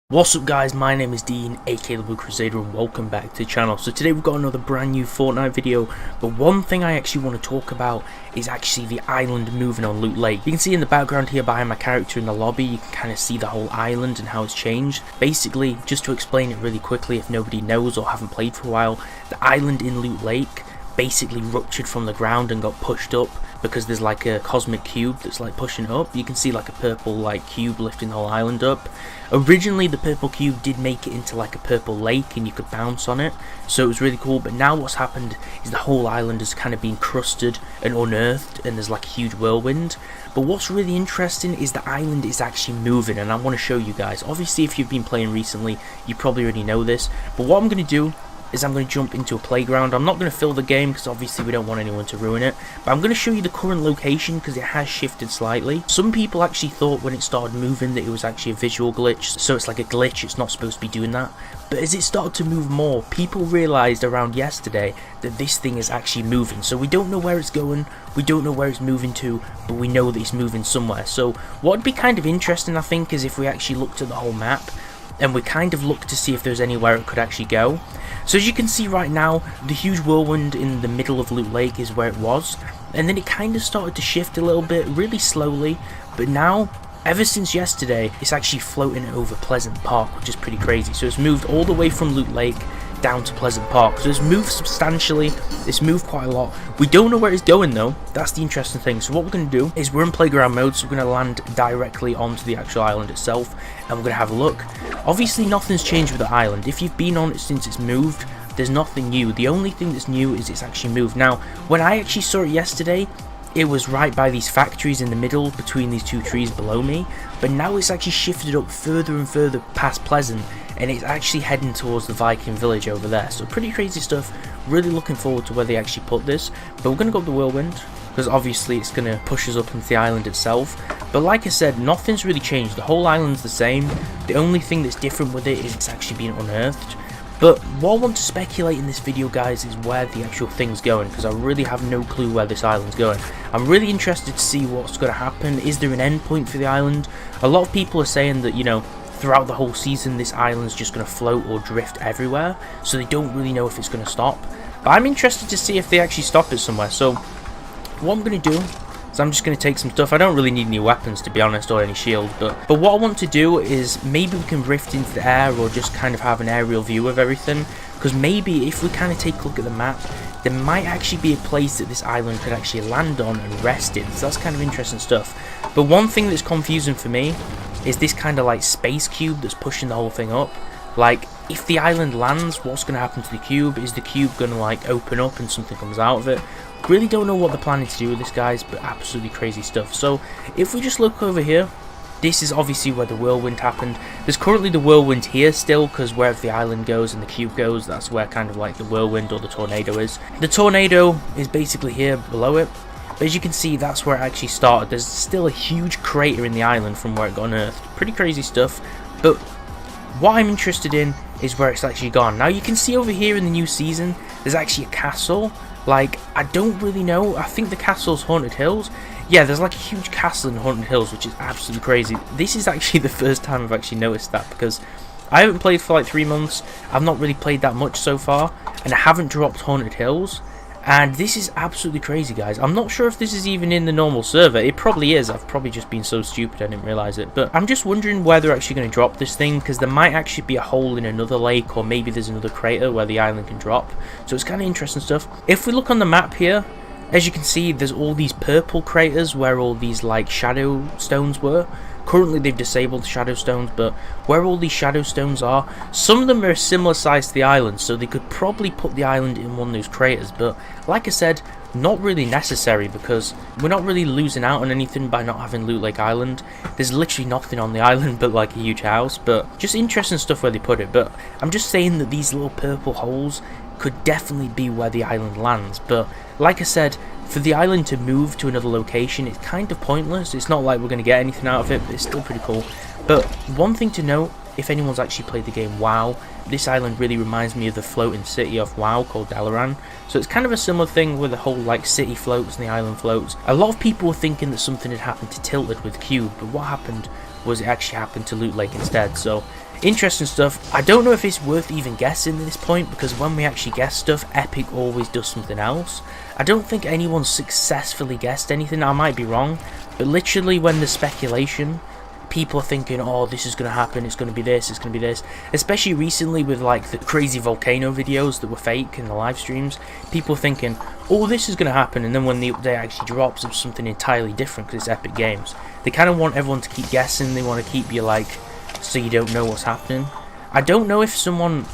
What's up guys, my name is Dean, aka the Blue Crusader, and welcome back to the channel. So today we've got another brand new Fortnite video, but one thing I actually want to talk about is actually the island moving on Loot Lake. You can see in the background here behind my character in the lobby, you can kind of see the whole island and how it's changed. Basically, just to explain it really quickly if nobody knows or haven't played for a while, the island in Loot Lake basically ruptured from the ground and got pushed up because there's like a cosmic cube that's like pushing it up. You can see like a purple like cube lifting the whole island up. Originally the purple cube did make it into like a purple lake and you could bounce on it, so it was really cool. But now what's happened is the whole island has kind of been crusted and unearthed and there's like a huge whirlwind. But what's really interesting is the island is actually moving, and I want to show you guys. Obviously if you've been playing recently you probably already know this, but what I'm going to do is I'm going to jump into a playground. I'm not going to fill the game because obviously we don't want anyone to ruin it, but I'm going to show you the current location because it has shifted slightly. Some people actually thought when it started moving that it was actually a visual glitch, so it's like a glitch, it's not supposed to be doing that. But as it started to move more, people realised around yesterday that this thing is actually moving. So we don't know where it's going, we don't know where it's moving to, but we know that it's moving somewhere. So what would be kind of interesting, I think, is if we actually looked at the whole map and we kind of looked to see if there's anywhere it could actually go. So as you can see right now, the huge whirlwind in the middle of Loot Lake is where it was, and then it kind of started to shift a little bit, really slowly, but now, ever since yesterday, it's actually floating over Pleasant Park, which is pretty crazy. So it's moved all the way from Loot Lake down to Pleasant Park. So it's moved substantially, it's moved quite a lot. We don't know where it's going though, that's the interesting thing. So what we're going to do is we're in playground mode, so we're going to land directly onto the actual island itself, and we're going to have a look. Obviously nothing's changed with the island. If you've been on it since it's moved, there's nothing new. The only thing that's new is it's actually moved. Now, when I actually saw it yesterday, it was right by these factories in the middle between these two trees below me, but now it's actually shifted up further and further past Pleasant, and it's actually heading towards the Viking village over there. So pretty crazy stuff. Really looking forward to where they actually put this, but we're going to go up the whirlwind because obviously it's going to push us up into the island itself. But like I said, nothing's really changed. The whole island's the same. The only thing that's different with it is it's actually been unearthed. But what I want to speculate in this video, guys, is where the actual thing's going, because I really have no clue where this island's going. I'm really interested to see what's going to happen. Is there an end point for the island? A lot of people are saying that, you know, throughout the whole season this island's just going to float or drift everywhere, so they don't really know if it's going to stop. But I'm interested to see if they actually stop it somewhere. So what I'm going to do, so I'm just going to take some stuff. I don't really need any weapons, to be honest, or any shield, but what I want to do is maybe we can rift into the air or just kind of have an aerial view of everything, because maybe if we kind of take a look at the map, there might actually be a place that this island could actually land on and rest in. So that's kind of interesting stuff. But one thing that's confusing for me is this kind of like space cube that's pushing the whole thing up. Like, if the island lands, what's going to happen to the cube? Is the cube going to like open up and something comes out of it? Really don't know what they're planning to do with this, guys, but absolutely crazy stuff. So if we just look over here, this is obviously where the whirlwind happened. There's currently the whirlwind here still, because wherever the island goes and the cube goes, that's where kind of like the whirlwind or the tornado is. The tornado is basically here below it, but as you can see, that's where it actually started. There's still a huge crater in the island from where it got unearthed. Pretty crazy stuff, but what I'm interested in is where it's actually gone. Now you can see over here in the new season, there's actually a castle. Like, I don't really know, I think the castle's Haunted Hills. Yeah, there's like a huge castle in Haunted Hills, which is absolutely crazy. This is actually the first time I've actually noticed that, because I haven't played for like 3 months, I've not really played that much so far, and I haven't dropped Haunted Hills. And this is absolutely crazy, guys. I'm not sure if this is even in the normal server. It probably is. I've probably just been so stupid I didn't realise it. But I'm just wondering where they're actually going to drop this thing, because there might actually be a hole in another lake, or maybe there's another crater where the island can drop. So it's kind of interesting stuff. If we look on the map here, as you can see, there's all these purple craters where all these like shadow stones were. Currently they've disabled the shadow stones, but where all these shadow stones are, some of them are a similar size to the island, so they could probably put the island in one of those craters. But like I said, not really necessary, because we're not really losing out on anything by not having Loot Lake Island. There's literally nothing on the island but like a huge house, but just interesting stuff where they put it. But I'm just saying that these little purple holes could definitely be where the island lands. But like I said, for the island to move to another location, it's kind of pointless. It's not like we're going to get anything out of it, but it's still pretty cool. But one thing to note, if anyone's actually played the game WoW, this island really reminds me of the floating city of WoW called Dalaran. So it's kind of a similar thing where the whole like city floats and the island floats. A lot of people were thinking that something had happened to Tilted with Cube, but what happened was it actually happened to Loot Lake instead. So interesting stuff. I don't know if it's worth even guessing at this point, because when we actually guess stuff, Epic always does something else. I don't think anyone's successfully guessed anything. I might be wrong, but literally when there's speculation, people are thinking, oh, this is going to happen, it's going to be this, it's going to be this. Especially recently with like the crazy volcano videos that were fake in the live streams, people are thinking, oh, this is going to happen, and then when the update actually drops, it's something entirely different because it's Epic Games. They kind of want everyone to keep guessing, they want to keep you like, so you don't know what's happening. I don't know if someone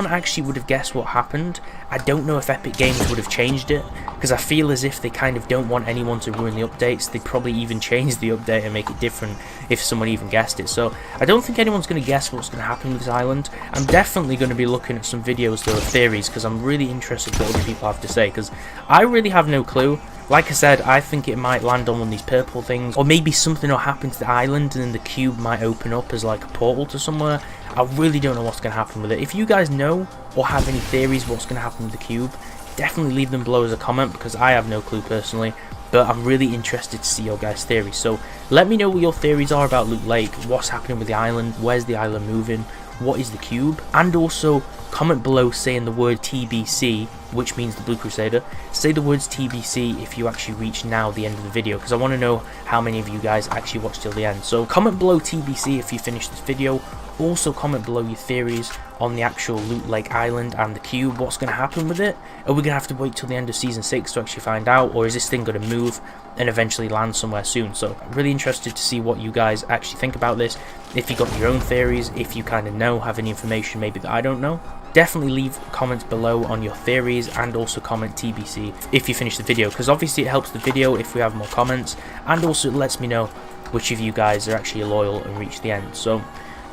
actually would have guessed what happened. I don't know if Epic Games would have changed it, because I feel as if they kind of don't want anyone to ruin the updates. They'd probably even change the update and make it different if someone even guessed it. So I don't think anyone's going to guess what's going to happen with this island. I'm definitely going to be looking at some videos though of theories, because I'm really interested what other people have to say, because I really have no clue. Like I said, I think it might land on one of these purple things, or maybe something will happen to the island and then the cube might open up as like a portal to somewhere. I really don't know what's going to happen with it. If you guys know or have any theories what's going to happen with the cube, definitely leave them below as a comment, because I have no clue personally, but I'm really interested to see your guys' theories. So let me know what your theories are about Loot Lake, what's happening with the island, where's the island moving, what is the cube, and also comment below saying the word TBC, which means the Blue Crusader. Say the words TBC if you actually reach now the end of the video, because I want to know how many of you guys actually watched till the end. So comment below TBC if you finish this video. Also comment below your theories on the actual Loot Lake Island and the cube. What's going to happen with it? Are we going to have to wait till the end of Season 6 to actually find out? Or is this thing going to move and eventually land somewhere soon? So I'm really interested to see what you guys actually think about this. If you got your own theories, if you kind of know, have any information maybe that I don't know. Definitely leave comments below on your theories, and also comment TBC if you finish the video, because obviously it helps the video if we have more comments, and also it lets me know which of you guys are actually loyal and reach the end. So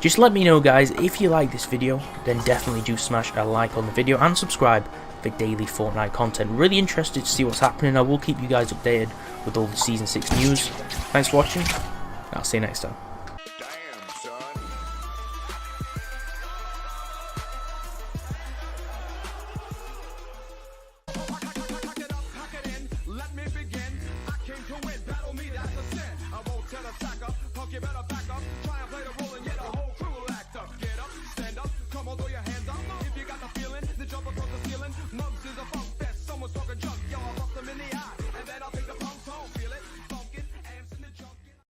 just let me know, guys. If you like this video, then definitely do smash a like on the video and subscribe for daily Fortnite content. Really interested to see what's happening. I will keep you guys updated with all the Season 6 news. Thanks for watching. I'll see you next time.